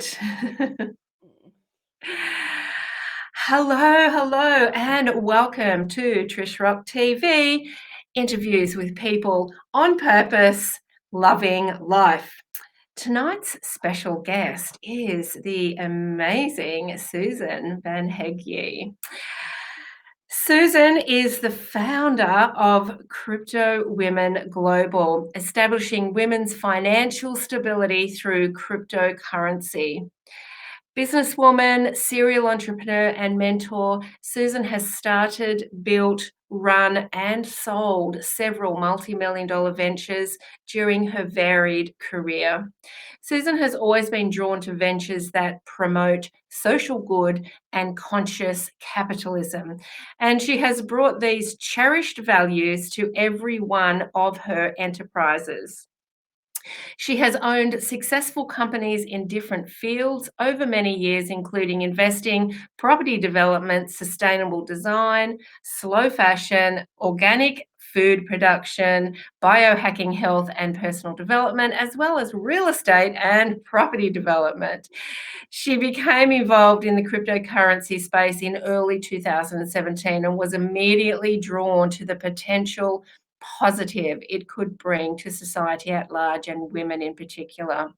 it. Hello, and welcome to TrishRockTV, interviews with people on purpose, loving life. Tonight's special guest is the amazing Susan Banhegyi. Susan is the founder of Crypto Women Global, establishing women's financial stability through cryptocurrency. Businesswoman, serial entrepreneur, and mentor, Susan has started, built, run, and sold several multi-million-dollar ventures during her varied career. Susan has always been drawn to ventures that promote social good and conscious capitalism, and she has brought these cherished values to every one of her enterprises. She has owned successful companies in different fields over many years, including investing, property development, sustainable design, slow fashion, organic food production, biohacking, health and personal development, as well as real estate and property development. She became involved in the cryptocurrency space in early 2017 and was immediately drawn to the potential positive it could bring to society at large and women in particular.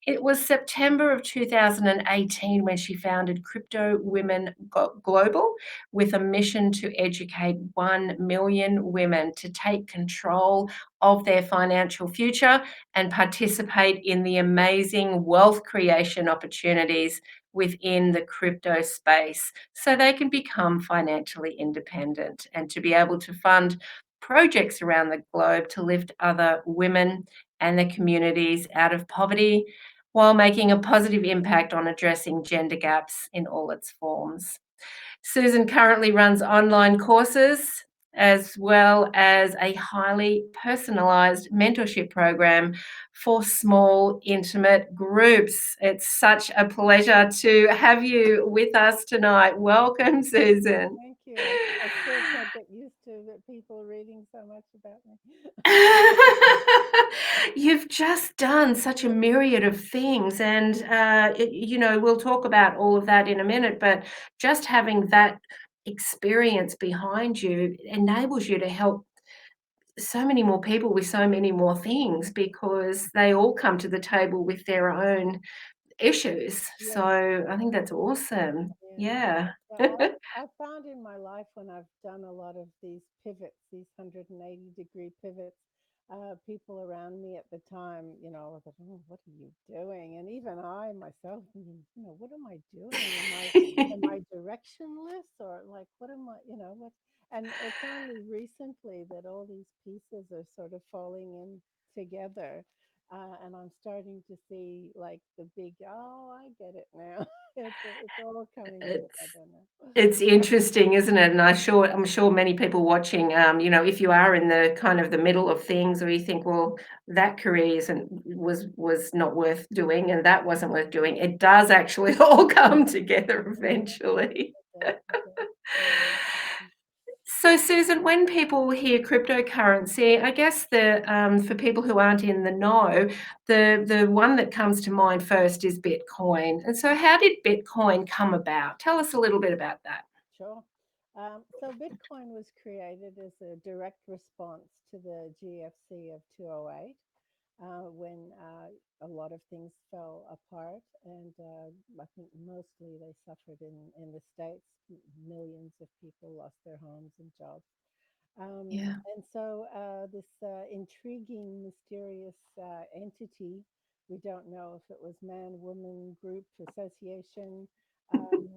It was September of 2018 when she founded Crypto Women Global with a mission to educate 1 million women to take control of their financial future and participate in the amazing wealth creation opportunities within the crypto space so they can become financially independent and to be able to fund projects around the globe to lift other women and their communities out of poverty while making a positive impact on addressing gender gaps in all its forms. Susan currently runs online courses as well as a highly personalized mentorship program for small, intimate groups. It's such a pleasure to have you with us tonight. Welcome, Susan. Thank you. I still can't get used to people reading so much about me. You've just done such a myriad of things, and we'll talk about all of that in a minute. But just having that experience behind you enables you to help so many more people with so many more things because they all come to the table with their own issues. Yeah, So I think that's awesome. yeah. Yeah. So I found in my life when I've done a lot of these pivots, these 180-degree pivots, people around me at the time, were like, oh, what are you doing? And even I myself, thinking, what am I doing? Am I directionless or like, what am I, what? And it's only recently that all these pieces are sort of falling in together. And I'm starting to see like the big, oh, I get it now. It's all coming It's together now. It's interesting, isn't it? And I'm sure many people watching, if you are in the kind of the middle of things, or you think, well, that career was not worth doing, and that wasn't worth doing. It does actually all come together Yeah, eventually. it does. Yeah. So, Susan, when people hear cryptocurrency, I guess for people who aren't in the know, the one that comes to mind first is Bitcoin. And so, how did Bitcoin come about? Tell us a little bit about that. Sure. So Bitcoin was created as a direct response to the GFC of 208, when a lot of things fell apart, and I think mostly they suffered in the States. Millions of people lost their homes and jobs. Yeah. And so this intriguing, mysterious entity, we don't know if it was man, woman, group, association, um,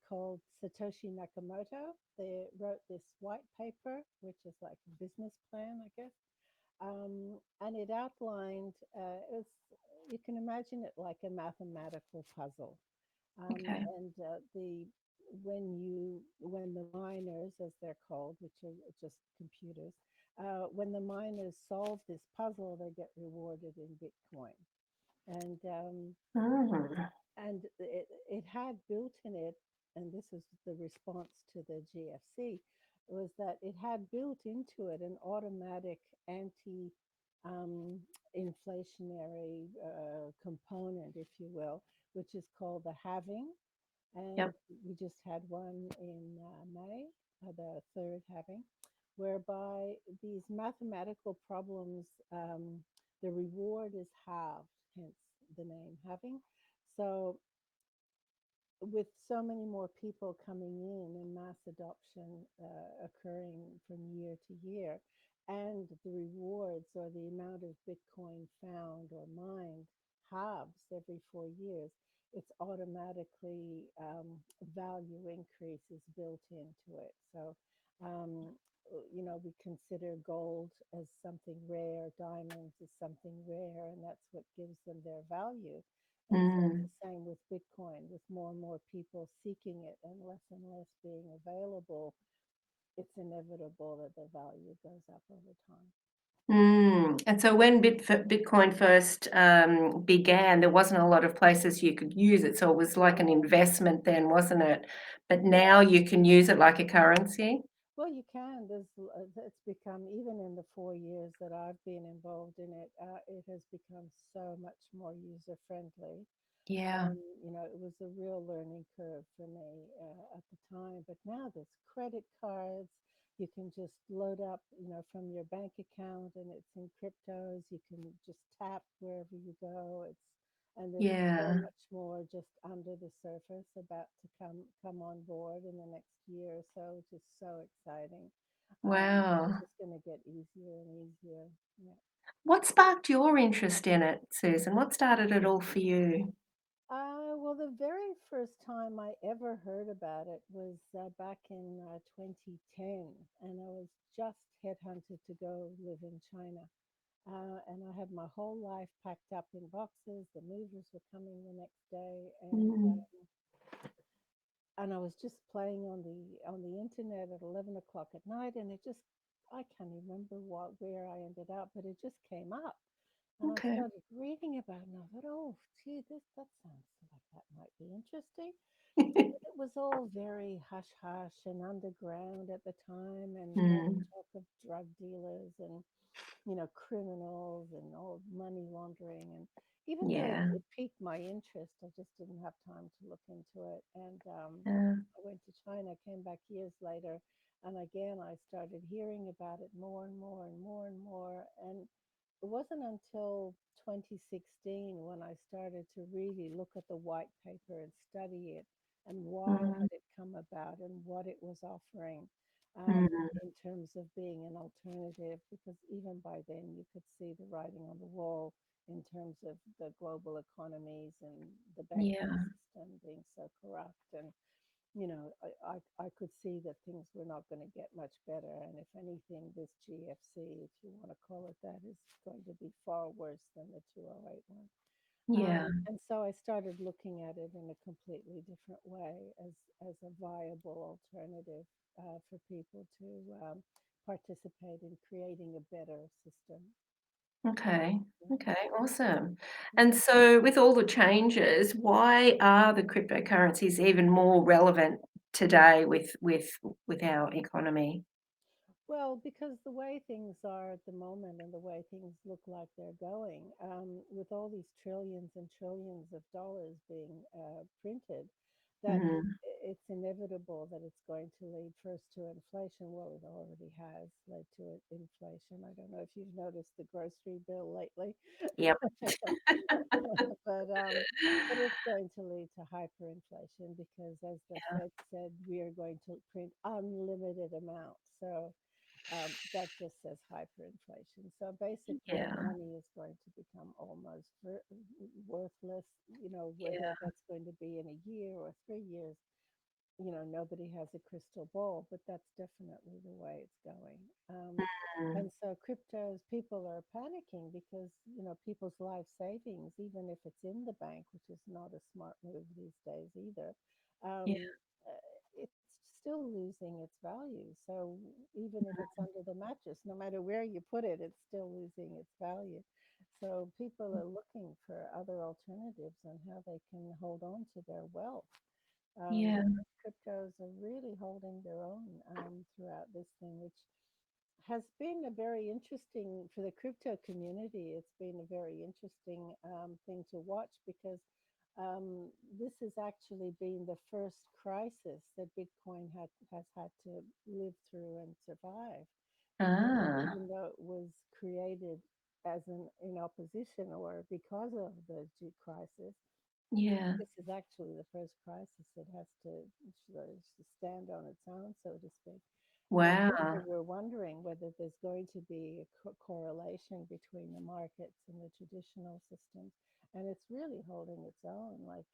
called Satoshi Nakamoto. They wrote this white paper, which is like a business plan, I guess. And it outlined, you can imagine it like a mathematical puzzle. Okay. And the when the miners, as they're called, which are just computers, when the miners solve this puzzle, they get rewarded in Bitcoin. And Mm. it had built in it, and this is the response to the GFC, was that it had built into it an automatic anti um, inflationary component, if you will, which is called the halving. And Yep. we just had one in May, the third halving, whereby these mathematical problems, the reward is halved, hence the name halving. So with so many more people coming in and mass adoption occurring from year to year, and the rewards or the amount of Bitcoin found or mined halves every 4 years, it's automatically value increases built into it. So, um, we consider gold as something rare, diamonds as something rare, and that's what gives them their value. And so it's Mm. the same with Bitcoin, with more and more people seeking it and less being available, it's inevitable that the value goes up over time. Mm. And so when Bitcoin first began, there wasn't a lot of places you could use it. So it was like an investment then, wasn't it? But now Yeah, you can use it like a currency. well, you can. It's become, even in the 4 years that I've been involved in it, it has become so much more user friendly. Yeah. It was a real learning curve for me at the time. But now there's credit cards. You can just load up, from your bank account, and it's in cryptos. You can just tap wherever you go. And there's so Yeah. much more just under the surface about to come on board in the next year or so, which is so exciting. It's Wow. just going to get easier and easier. Yeah. What sparked your interest in it, Susan? What started it all for you? Well, the very first time I ever heard about it was back in 2010, and I was just headhunted to go live in China. And I had my whole life packed up in boxes. The movers were coming the next day, Mm. and I was just playing on the internet at 11 o'clock at night, and it just, I can't remember where I ended up, but it just came up. And I Okay. started reading about it, and I thought, oh, gee, that sounds like that might be interesting. It was all very hush hush and underground at the time, and all the Mm. talk of drug dealers and criminals and all money laundering. And even though Yeah. it piqued my interest, I just didn't have time to look into it. And Yeah. I went to China, came back years later, and again I started hearing about it more and more and more and more. And it wasn't until 2016 when I started to really look at the white paper and study it and why Mm. had it come about and what it was offering, Mm. in terms of being an alternative, because even by then you could see the writing on the wall in terms of the global economies and the banking Yeah. system being so corrupt. And I could see that things were not going to get much better. And if anything, this GFC, if you want to call it that, is going to be far worse than the 2008 one. Yeah. And so I started looking at it in a completely different way as a viable alternative for people to participate in creating a better system. Okay. Yeah. Okay. Awesome. And Mhm. so, with all the changes, why are the cryptocurrencies even more relevant today with our economy? Well, because the way things are at the moment and the way things look like they're going, with all these trillions and trillions of dollars being printed, that Mm. it's inevitable that it's going to lead first to inflation. Well, it already has led to inflation. I don't know if you've noticed the grocery bill lately. Yep. but but it's going to lead to hyperinflation because, as the Yeah. Fed said, we are going to print unlimited amounts. So that just says hyperinflation. So basically, Yeah. money is going to become almost worthless. Whether Yeah. that's going to be in a year or 3 years, nobody has a crystal ball, but that's definitely the way it's going. Mm. And so cryptos, people are panicking because, people's life savings, even if it's in the bank, which is not a smart move these days either, Yeah. it's still losing its value. So even if it's under the mattress, no matter where you put it, it's still losing its value. So people are looking for other alternatives on how they can hold on to their wealth. Yeah. Cryptos are really holding their own throughout this thing, which has been a very interesting for the crypto community. It's been a very interesting thing to watch because This has actually been the first crisis that Bitcoin has had to live through and survive, because Ah, even though it was created as in opposition or because of the crisis, yeah. this is actually the first crisis that has to stand on its own, so to speak. And people Wow. were wondering whether there's going to be a correlation between the markets and the traditional systems. And it's really holding its own. Like,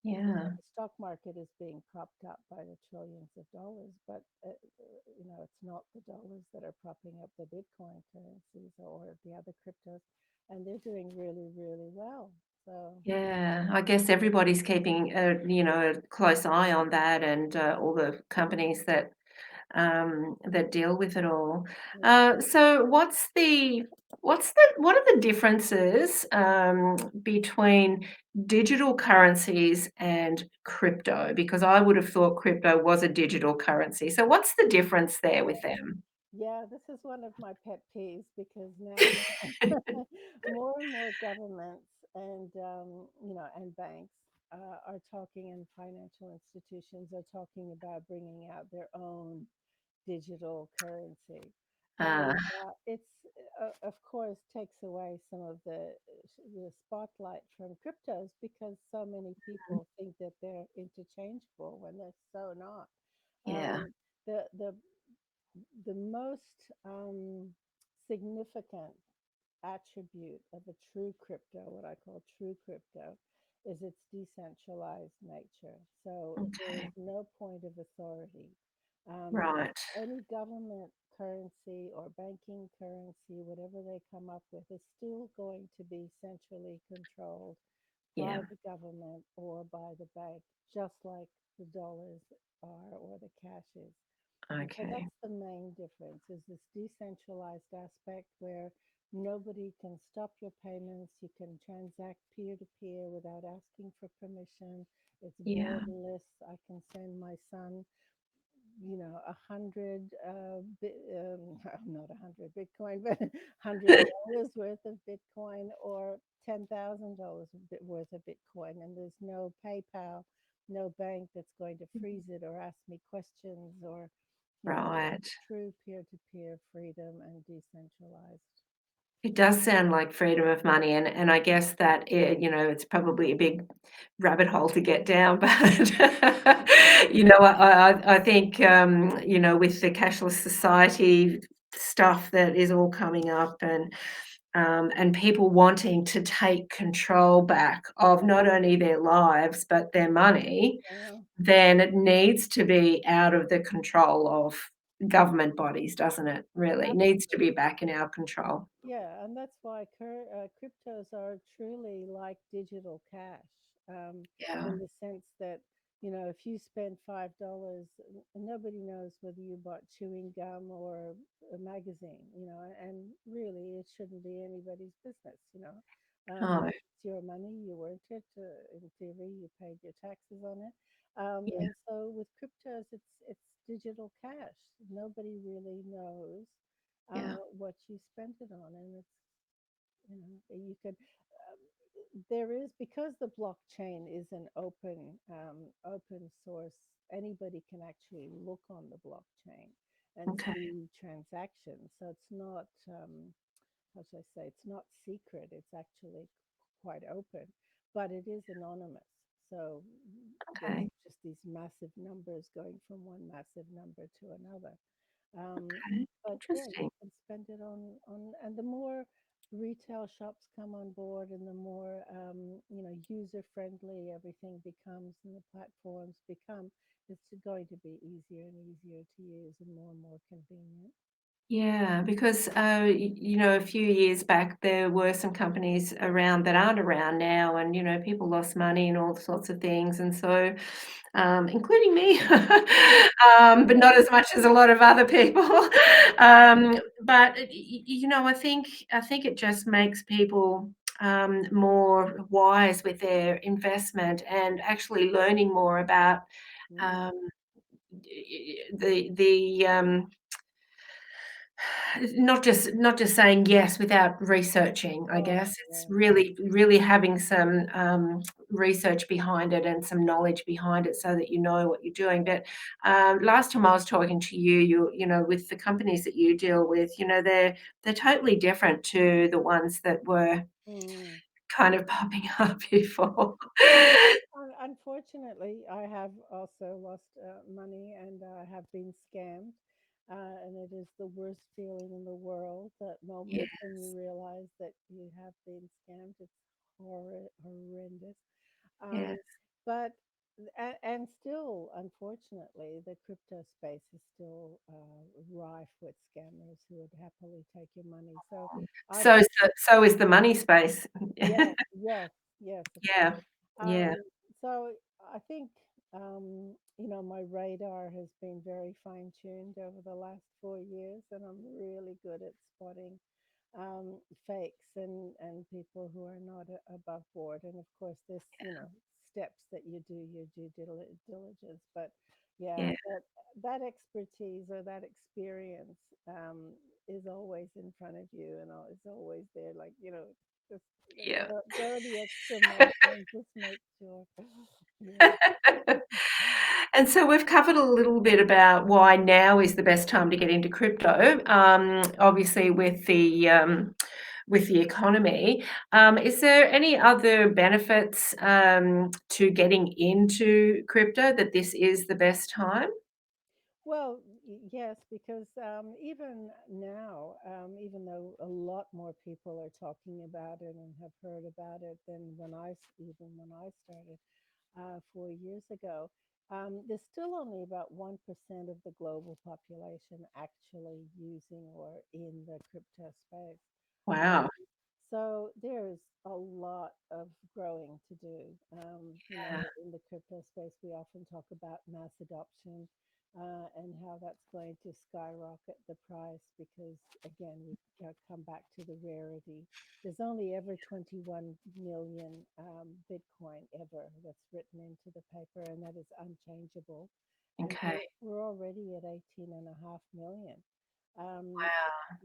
Yeah. the stock market is being propped up by the trillions of dollars, but, it's not the dollars that are propping up the Bitcoin currencies or the other cryptos. And they're doing really, really well. So, Yeah, I guess everybody's keeping a close eye on that, and all the companies that deal with it all. yeah. So what are the differences between digital currencies and crypto? Because I would have thought crypto was a digital currency. So what's the difference there with them? Yeah, this is one of my pet peeves because now more and more governments and banks are talking, and financial institutions are talking about bringing out their own digital currency. Ah, And of course, takes away some of the spotlight from cryptos because so many people think that they're interchangeable when they're so not. yeah. Um, the most significant attribute of a true crypto, what I call true crypto, is its decentralized nature. So there is Okay. no point of authority. Right. Any government currency or banking currency, whatever they come up with, is still going to be centrally controlled by Yeah. the government or by the bank, just like the dollars are or the cash is. And so Okay. that's the main difference, is this decentralized aspect where nobody can stop your payments. You can transact peer to peer without asking for permission. It's Yeah. borderless. I can send my son, 100, not 100 Bitcoin, but $100 worth of Bitcoin or $10,000 worth of Bitcoin. And there's no PayPal, no bank that's going to freeze it or ask me questions or, Right. true peer to peer freedom and decentralized. It does sound like freedom of money, and I guess that it's probably a big rabbit hole to get down, but I think with the cashless society stuff that is all coming up, and people wanting to take control back of not only their lives but their money, Yeah. then it needs to be out of the control of government bodies, doesn't it? Really needs to be Absolutely. back in our control. Yeah, and that's why cryptos are truly like digital cash, Yeah. in the sense that, if you spend $5, nobody knows whether you bought chewing gum or a magazine, and really it shouldn't be anybody's business, Oh, It's your money, you earned it, in theory, you paid your taxes on it. yeah, And so with cryptos, it's digital cash. Nobody really knows yeah. what you spent it on, and it's you could there is, because the blockchain is an open source. Anybody can actually look on the blockchain and Okay, see transactions. So it's not, how should I say, it's not secret. It's actually quite open, but it is anonymous. So there's okay, just these massive numbers going from one massive number to another. okay. But yeah, you Interesting. can spend it and the more retail shops come on board, and the more, user friendly everything becomes, and the platforms become, it's going to be easier and easier to use and more convenient. Yeah, because a few years back there were some companies around that aren't around now, and people lost money and all sorts of things, and so including me, but not as much as a lot of other people. But I think it just makes people more wise with their investment and actually learning more about Mm, um, the Not just saying yes without researching, I Oh, guess. It's yeah. really having some research behind it and some knowledge behind it so that you know what you're doing. But last time I was talking to you, with the companies that you deal with, they're totally different to the ones that were Mm. kind of popping up before. Yeah, unfortunately, I have also lost money and have been scammed. And it is the worst feeling in the world, that moment when you Yes, realize that you have been scammed. It's horrendous. yes, Um, but and still, unfortunately, the crypto space is still rife with scammers who would happily take your money. So I've so is the money space. yes, yes, yes, of Yeah, course. yeah, So I think my radar has been very fine-tuned over the last 4 years, and I'm really good at spotting fakes and people who are not above board. And of course, this steps that you do your diligence. But yeah, yeah, that expertise or that experience is always in front of you, and is always there. Like just yeah. go the extra mile and just make sure. Yeah. And so we've covered a little bit about why now is the best time to get into crypto. Obviously, with the economy, is there any other benefits to getting into crypto that this is the best time? Well, yes, because even now, even though a lot more people are talking about it and have heard about it than even when I started 4 years ago, there's still only about 1% of the global population actually using or in the crypto space. Um, Wow. so there's a lot of growing to do. Yeah. In the crypto space, we often talk about mass adoption and how that's going to skyrocket the price because, again, we come back to the rarity. There's only ever 21 million Bitcoin ever that's written into the paper, and that is unchangeable. And Okay. we're already at 18.5 million. Um, Wow.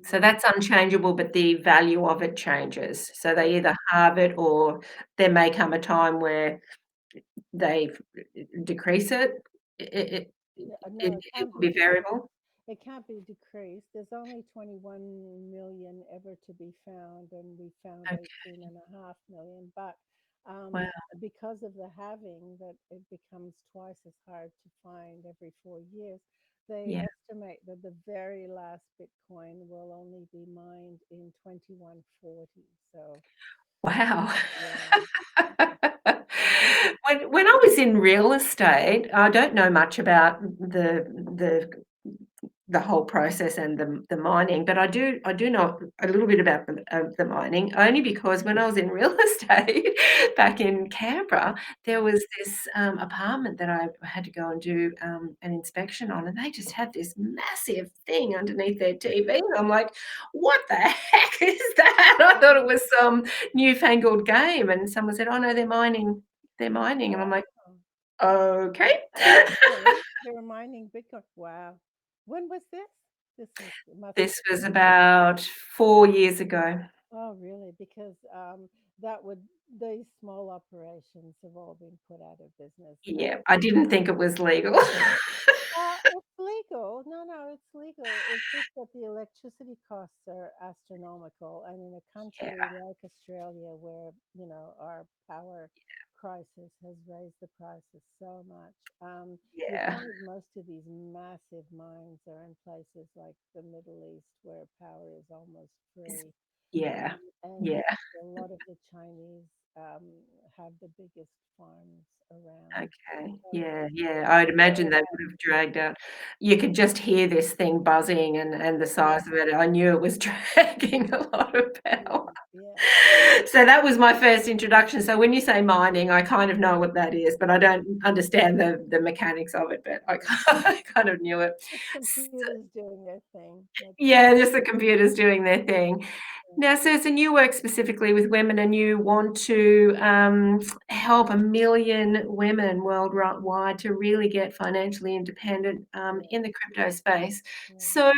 So yeah, that's unchangeable, but the value of it changes. So they yeah. either halve it or there may come a time where they decrease it. It it Yeah, it no, it it can't will be be variable? it can't be decreased. There's only 21 million ever to be found, and we found Okay. 18.5 million. But Wow. because of the halving, that it becomes twice as hard to find every 4 years. They Yeah. estimate that the very last Bitcoin will only be mined in 2140. So, Wow. yeah. When I was in real estate, I don't know much about the the whole process and the mining, but I do know a little bit about the mining, only because when I was in real estate back in Canberra, there was this apartment that I had to go and do an inspection on, and they just had this massive thing underneath their TV, and I'm like, "What the heck is that?" I thought it was some newfangled game, and someone said, "Oh no, they're mining," and I'm like, Wow. "Okay." Really? They were mining Bitcoin. Wow. When was this? Must This have was been. about 4 years ago. Oh, really? Because that would these small operations have all been put out of business. Yeah, I didn't think it was legal. It's legal. No, no, it's legal. It's just that the electricity costs are astronomical, and in a country Yeah, like Australia, where our power crisis has raised the prices so much, you yeah, find most of these massive mines are in places like the Middle East, where power is almost it's free, yeah, and yeah, a lot of the Chinese have the biggest farms around. okay, So yeah, yeah, it's I'd imagine very they hard would have to do. dragged out you could just hear this thing buzzing and the Yeah, size of it. I knew it was dragging a lot of power. yeah, yeah. So that was my first introduction. So when you say mining, I kind of know what that is, but I don't understand the mechanics of it, but I Yeah. I kind of knew it. It's So computers doing their thing. That's yeah, just the computers doing their thing. it. Now, Susan, you work specifically with women and you want to help 1 million women worldwide to really get financially independent Yeah, in the crypto space. yeah. So,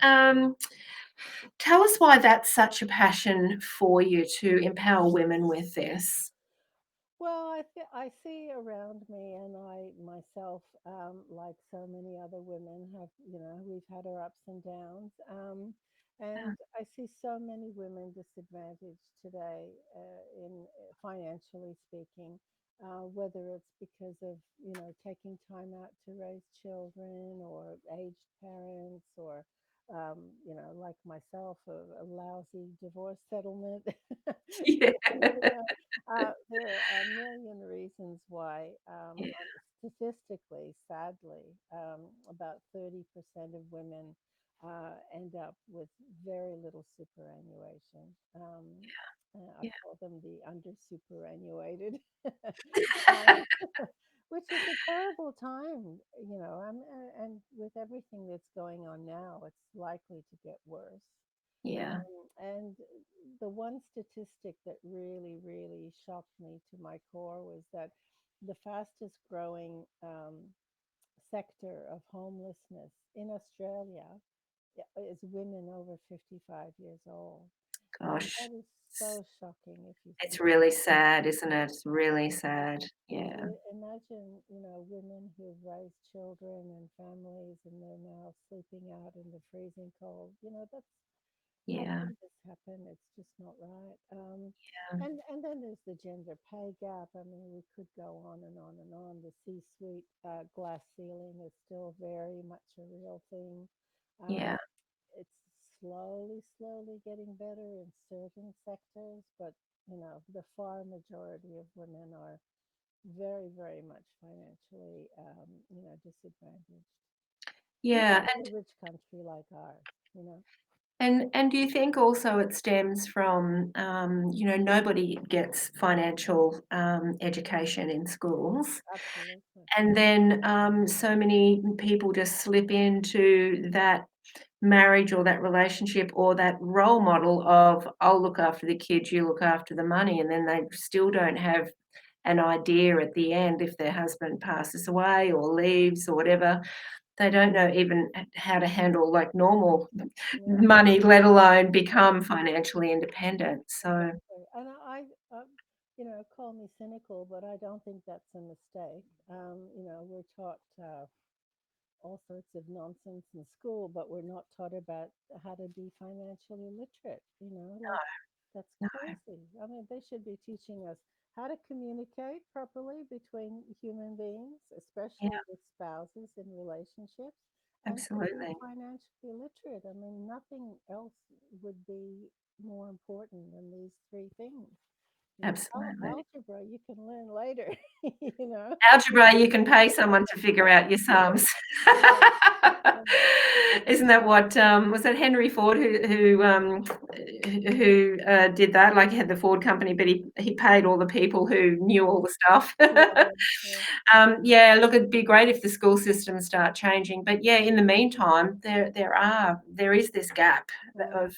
Um, Tell us why that's such a passion for you to empower women with this. Well, I see around me, and I myself, like so many other women, have we've had our ups and downs, Yeah. and I see so many women disadvantaged today, in financially speaking, whether it's because of taking time out to raise children, or aged parents, or like myself, a lousy divorce settlement. Yeah. There are a million reasons why, Yeah. statistically, sadly, about 30% of women end up with very little superannuation. I Yeah. call them the under superannuated, um, which is a terrible time, and with everything that's going on now, it's likely to get worse. Yeah. And the one statistic that really, really shocked me to my core was that the fastest growing sector of homelessness in Australia is women over 55 years old. And Gosh. that is so shocking if you It's think really about it. sad, isn't it? It's really Yeah. sad. Yeah. Imagine, women who've raised children and families, and they're now sleeping out in the freezing cold. That's how Yeah. can this happen? It's just not right. Yeah. And then there's the gender pay gap. I mean, we could go on and on and on. The C-suite glass ceiling is still very much a real thing. Um, Yeah. it's slowly getting better in certain sectors, but the far majority of women are very, very much financially, disadvantaged, even Yeah. in a rich country like ours. You know, And do you think also it stems from, nobody gets financial education in schools, absolutely. and then so many people just slip into that marriage or that relationship or that role model of, I'll look after the kids, you look after the money, and then they still don't have an idea at the end if their husband passes away or leaves or whatever. They don't know even how to handle like normal Yeah. money, let alone become financially independent. So, Exactly. And call me cynical, but I don't think that's a mistake. We're taught all sorts of nonsense in school, but we're not taught about how to be financially literate. Like, that's no, crazy. I mean, they should be teaching us how to communicate properly between human beings, yeah, especially with spouses in relationships, and to be absolutely, financially literate. I mean, nothing else would be more important than these three things. absolutely. Algebra you can learn later, you know. Algebra, you can pay someone to figure out your sums. Yeah, yeah, Isn't that what, was it Henry Ford who did that? Like, he had the Ford company, but he paid all the people who knew all the stuff. yeah, yeah, Yeah, look, it'd be great if the school systems start changing, but yeah, in the meantime, there is this gap mm, of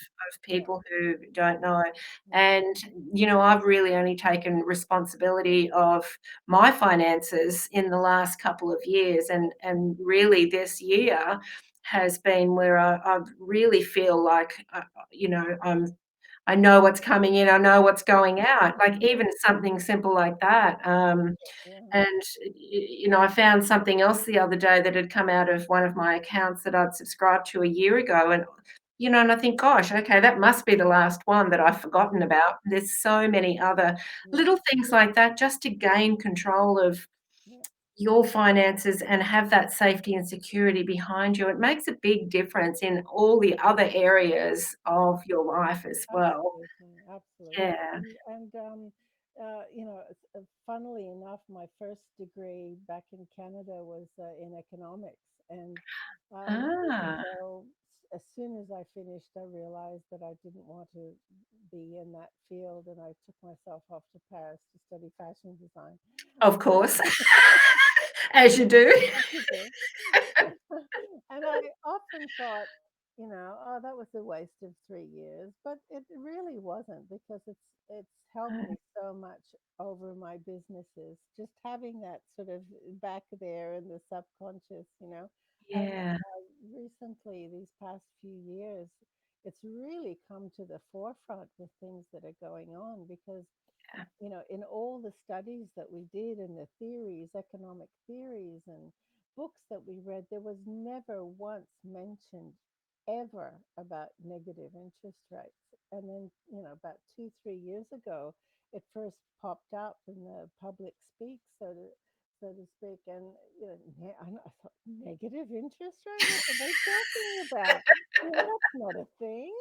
yeah, people who don't know. yeah, And, I've really only taken responsibility of my finances in the last couple of years, and really this year has been where I really feel like, I know what's coming in, I know what's going out, like even something simple like that. yeah, And I found something else the other day that had come out of one of my accounts that I'd subscribed to a year ago, and and I think, gosh, okay, that must be the last one that I've forgotten about. There's so many other yeah, little things like that just to gain control of yeah. your finances and have that safety and security behind you. It makes a big difference in all the other areas of your life as well. Absolutely, absolutely. Yeah. Funnily enough, my first degree back in Canada was in economics, and Ah, so as soon as I finished, I realized that I didn't want to be in that field, and I took myself off to Paris to study fashion design. of course, as you do. As you do. And I often thought, oh, that was a waste of 3 years, but it really wasn't, because it's helped me so much over my businesses. Just having that sort of back there in the subconscious, And Yeah. recently, these past few years, it's really come to the forefront with things that are going on because Yeah. in all the studies that we did and the theories, economic theories and books that we read, there was never once mentioned ever about negative interest rates. And then, about 2, 3 years ago, it first popped up in the public speak, so to speak. And, I thought, negative interest rate? What are they talking about? That's not a thing.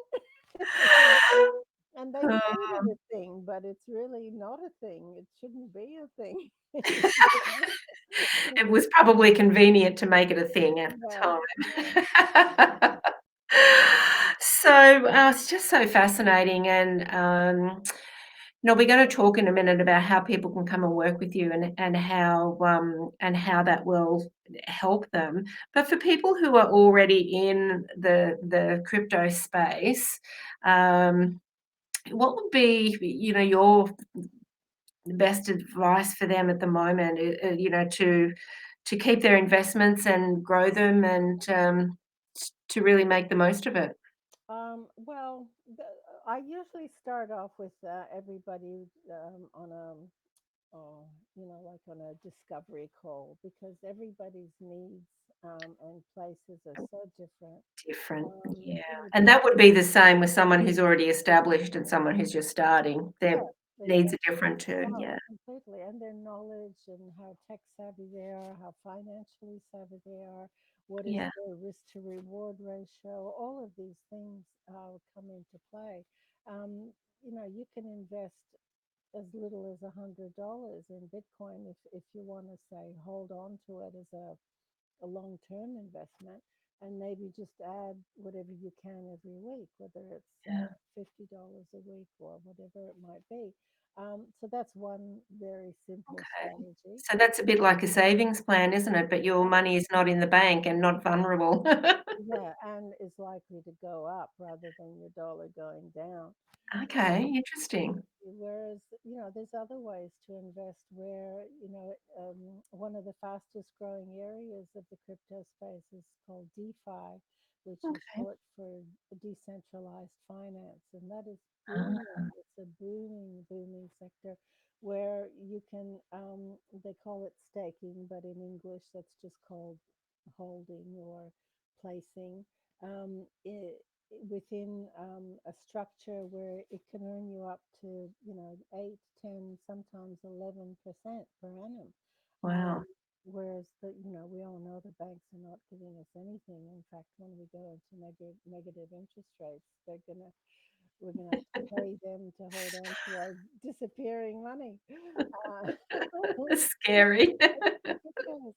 And they say Oh, that a thing, but it's really not a thing. It shouldn't be a thing. it was probably convenient to make it a thing at Well, yeah, the time. So, it's just so fascinating, and, we're gonna talk in a minute about how people can come and work with you and how that will help them. But for people who are already in the crypto space, um, what would be, your best advice for them at the moment, to keep their investments and grow them and, to really make the most of it? well, I usually start off with everybody on a oh, like on a discovery call because everybody's needs and places are so different. Different, yeah. It And that would be the same with someone who's already established and someone who's just starting. Their Yeah, needs exactly. are different too, Oh, yeah. completely. And their knowledge and how tech savvy they are, how financially savvy they are, what is Yeah, their risk to reward ratio, all of these things come into play. You can invest as little as $100 in Bitcoin if you want to say hold on to it as a long-term investment and maybe just add whatever you can every week, whether it's yeah, $50 a week or whatever it might be. So that's one very simple okay. strategy. So that's a bit like a savings plan, isn't it? But your money is not in the bank and not vulnerable. Yeah, and is likely to go up rather than your dollar going down. Okay, interesting. Whereas, there's other ways to invest where, one of the fastest growing areas of the crypto space is called DeFi, which is Okay. short for decentralized finance. And that is Ah, booming. It's a booming, booming sector where you can, they call it staking, but in English that's just called holding or placing. Within a structure where it can earn you up to 8, 10, sometimes 11% per annum. wow. um, Whereas we all know the banks are not giving us anything. In fact, when we go into negative interest rates, we're gonna have to pay them to hold on to our disappearing money. Scary. Yes.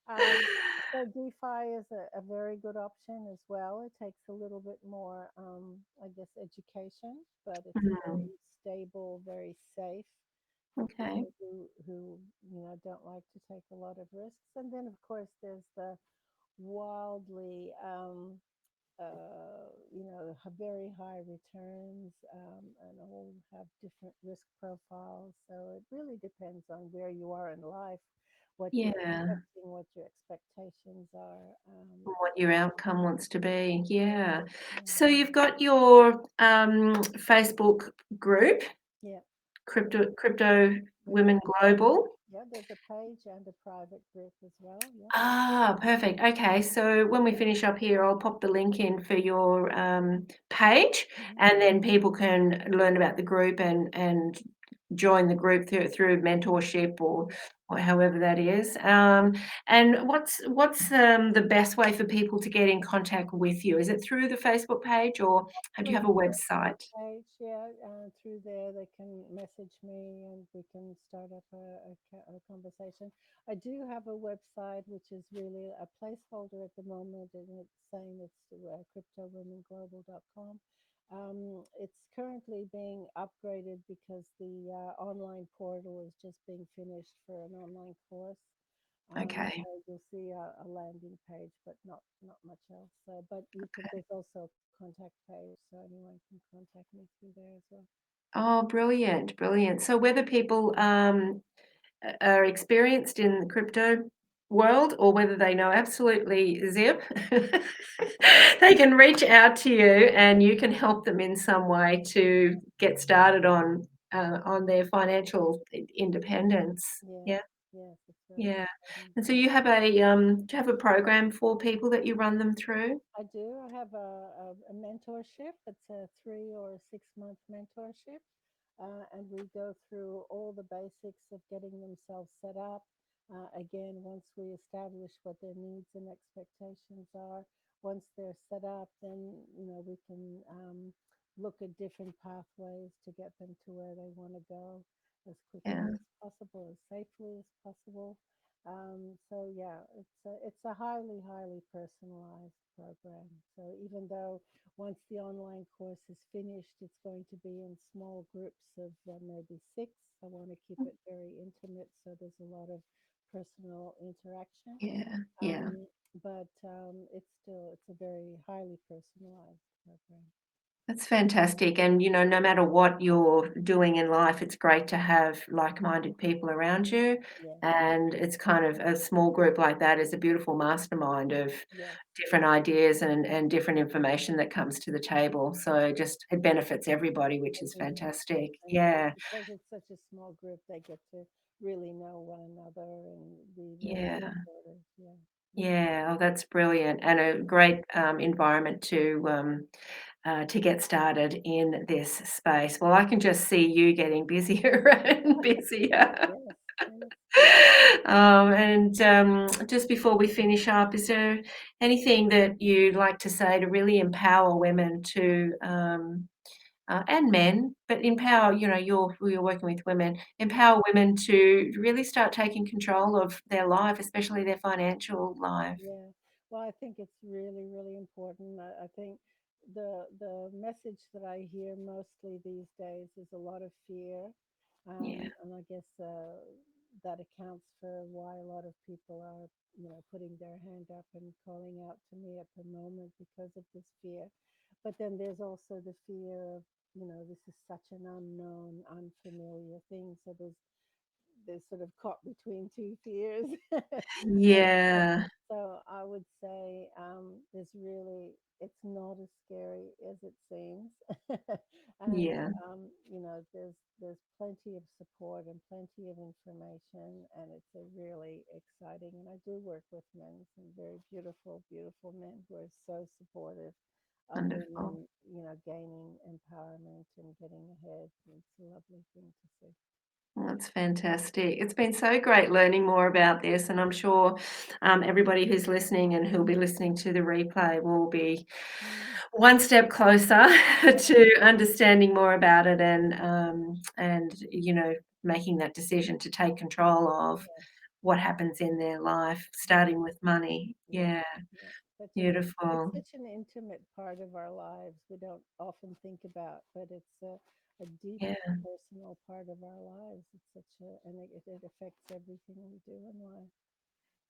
Um, so DeFi is a very good option as well. It takes a little bit more, I guess, education, but it's Mm, very stable, very safe for okay. people who don't like to take a lot of risks. And then, of course, there's the wildly very high returns, and all have different risk profiles. So it really depends on where you are in life, what you're Yeah. expecting, what your expectations are. What your outcome wants to be. Yeah. Yeah, So you've got your Facebook group, yeah, yeah. Crypto There's a Women Global. there's a page and a private group as well. Yeah. Ah, perfect. Okay, so when we finish up here, I'll pop the link in for your page, Hmm. and then people can learn about the group and join the group through mentorship or however that is. And what's the best way for people to get in contact with you? Is it through the Facebook page, or do you Through have the a website? page, yeah, through there they can message me and we can start up a conversation. I do have a website which is really a placeholder at the moment, and it's saying it's cryptowomenglobal.com. It's currently being upgraded because the online portal is just being finished for an online course. Okay. So you'll see a landing page, but not much else. So, but you can. There's also a contact page, so anyone can contact me through there as well. Oh, brilliant, brilliant. So whether people are experienced in crypto world or whether they know absolutely zip, they can reach out to you and you can help them in some way to get started on their financial independence. Yeah, Yeah, yes, it's very yeah. important. And so you have do you have a program for people that you run them through? I do. I have a mentorship. It's a 3 or 6 month mentorship. And we go through all the basics of getting themselves set up. Again, once we establish what their needs and expectations are, once they're set up, then we can look at different pathways to get them to where they want to go as quickly Yeah, as possible, as safely as possible. So yeah, it's a highly, highly personalized program. So even though once the online course is finished, it's going to be in small groups of maybe six. I want to keep it very intimate, so there's a lot of personal interaction. yeah, yeah. Um, but it's a very highly personalized program. That's fantastic. And, no matter what you're doing in life, it's great to have like-minded people around you. Yes, And it's kind of a small group like that is a beautiful mastermind of yes, different ideas and different information that comes to the table. So just it benefits everybody, which is everybody. fantastic. And Yeah, because it's such a small group, they get to really know one another and be very yeah, supportive. Yeah, yeah, yeah. Oh, that's brilliant and a great environment to get started in this space. Well, I can just see you getting busier and busier. yes, yes, yes. And just before we finish up, is there anything that you'd like to say to really empower women and men, but empower, you're working with women, empower women to really start taking control of their life, especially their financial life? Yeah. Well, I think it's really, really important. I think the message that I hear mostly these days is a lot of fear, Yeah, and I guess that accounts for why a lot of people are, putting their hand up and calling out to me at the moment because of this fear. But then there's also the fear of, this is such an unknown, unfamiliar thing. So there's sort of caught between two fears. And yeah, so I would say it's not as scary as it seems. And, yeah, there's plenty of support and plenty of information, and it's a really exciting. And I do work with men, some very beautiful, beautiful men who are so supportive of wonderful. women, gaining empowerment and getting ahead. And it's a lovely thing to see. Well, that's fantastic. It's been so great learning more about this, and I'm sure everybody who's listening and who'll be listening to the replay will be Mm, one step closer yeah, to understanding more about it and making that decision to take control of yeah, what happens in their life, yeah. starting with money. Yeah, Yeah, yeah. It's beautiful. such an intimate part of our lives we don't often think about, but it's a deeply Yeah. personal part of our lives. It's and it affects everything we do in life.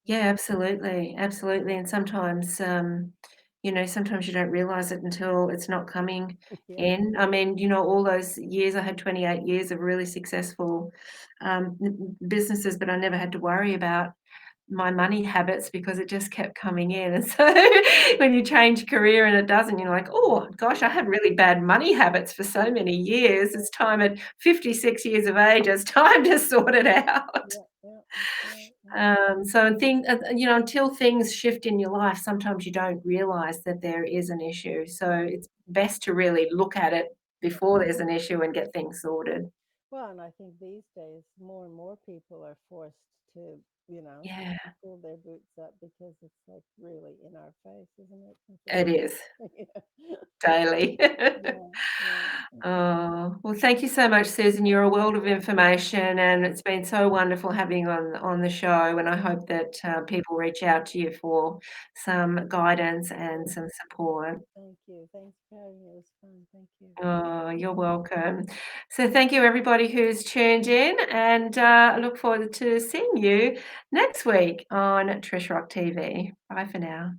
Yeah, Yeah, absolutely, absolutely, and sometimes you don't realize it until it's not coming yeah, in. I mean, all those years I had 28 years of really successful, businesses, but I never had to worry about my money habits because it just kept coming in, and so when you change career and it doesn't, you're like, "Oh gosh, I had really bad money habits for so many years. It's time at 56 years of age, it's time to sort it out." yeah, yeah. That's right. Yeah, Until things shift in your life, sometimes you don't realize that there is an issue. So it's best to really look at it yeah. before there's an issue and get things sorted. Well, and I think these days more and more people are forced to, Yeah, pull their boots up because it's like really in our face, isn't it? With it is yeah, daily. yeah, yeah. Oh, well, thank you so much, Susan. You're a world of information, and it's been so wonderful having you on the show. And I hope that people reach out to you for some guidance and some support. Thank you. Thanks for having me. It was fun. Thank you. Oh, you're welcome. So thank you everybody who's tuned in, and I look forward to seeing you next week on Trish Rock TV. Bye for now.